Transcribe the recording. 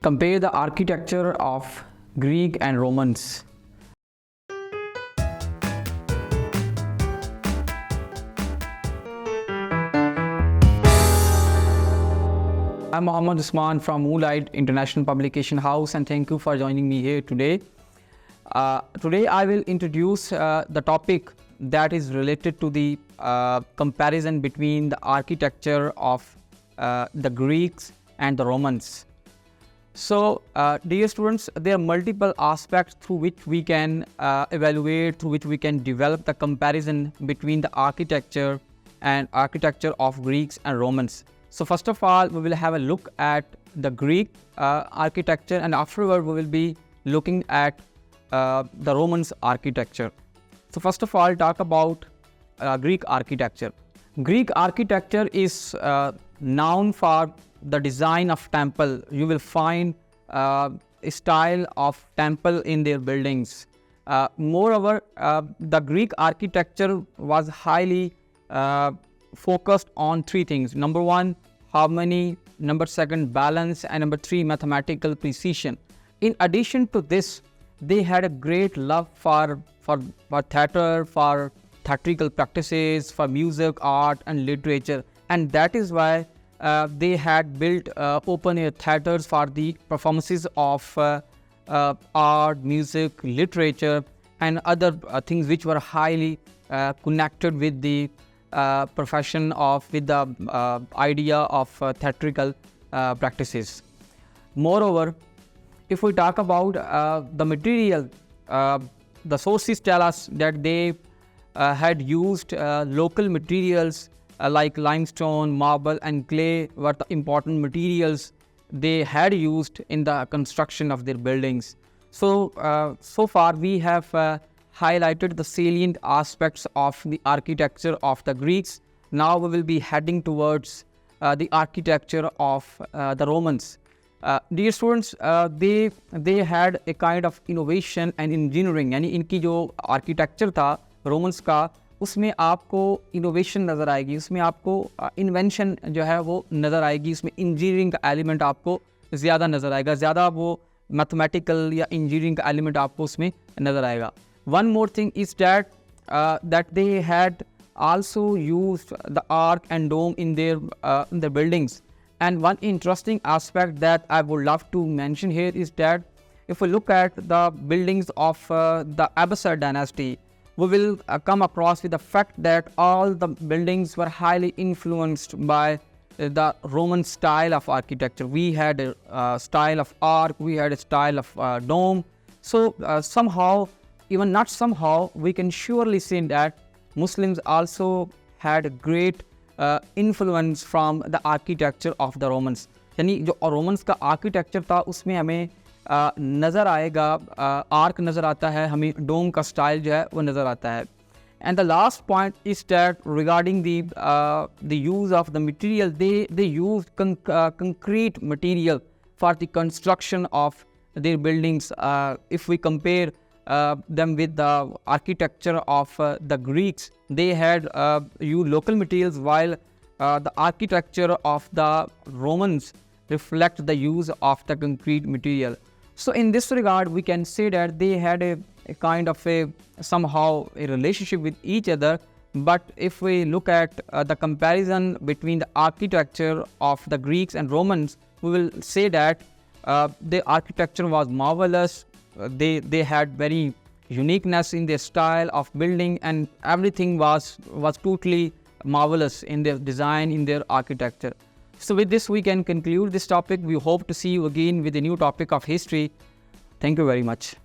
Compare the architecture of Greek and Romans. I'm Mohammad Usman from Moonlight International Publication House, and thank you for joining me here today. Today I will introduce the topic that is related to the comparison between the architecture of the Greeks and the Romans. So, dear students, there are multiple aspects through which we can evaluate, through which we can develop the comparison between the architecture of Greeks and Romans. So, first of all, we will have a look at the Greek architecture, and afterward we will be looking at the Romans architecture. So, first of all, talk about Greek architecture. Greek architecture is known for the design of temple. You will find a style of temple in their buildings. Moreover, the Greek architecture was highly focused on three things. Number one, harmony. Number second, balance. And number three, mathematical precision. In addition to this, they had a great love for theater, for theatrical practices, for music, art and literature. And that is why they had built open-air theaters for the performances of art, music, literature and other things which were highly connected with the profession with the idea of theatrical practices. Moreover, if we talk about the material, the sources tell us that they had used local materials like limestone, marble and clay were the important materials they had used in the construction of their buildings. So, so far we have highlighted the salient aspects of the architecture of the Greeks. Now we will be heading towards the architecture of the Romans. Dear students, they had a kind of innovation and engineering. यानी इनकी जो architecture था Romans का, उसमें आपको innovation नज़र आएगी, उसमें आपको इन्वेंशन जो है वो नज़र आएगी, उसमें इंजीनियरिंग का एलिमेंट आपको ज़्यादा नज़र आएगा, ज़्यादा वो मैथमेटिकल या इंजीनियरिंग का एलिमेंट आपको उसमें नज़र आएगा. One more thing is that they had also used the arc and dome in their buildings. And one interesting aspect that I would love to mention here is that if we look at the buildings of the Abbasid dynasty, we will come across with the fact that all the buildings were highly influenced by the Roman style of architecture. We had a style of arc, we had a style of dome. So somehow, even not somehow, we can surely say that Muslims also had a great influence from the architecture of the Romans. यानी जो Romans का architecture था उसमें हमें नज़र आएगा, arc नज़र आता है, हमें डोम का स्टाइल जो है वो नज़र आता है. And the last point is that regarding the use of the material, they used concrete material for the construction of their buildings. If we compare them with the architecture of the Greeks, they had used local materials, while the architecture of the Romans reflect the use of the concrete material. So in this regard, we can say that they had a kind of somehow a relationship with each other. But if we look at the comparison between the architecture of the Greeks and Romans, we will say that the architecture was marvelous. They had very uniqueness in their style of building, and everything was totally marvelous in their design, in their architecture. So with this, we can conclude this topic. We hope to see you again with a new topic of history. Thank you very much.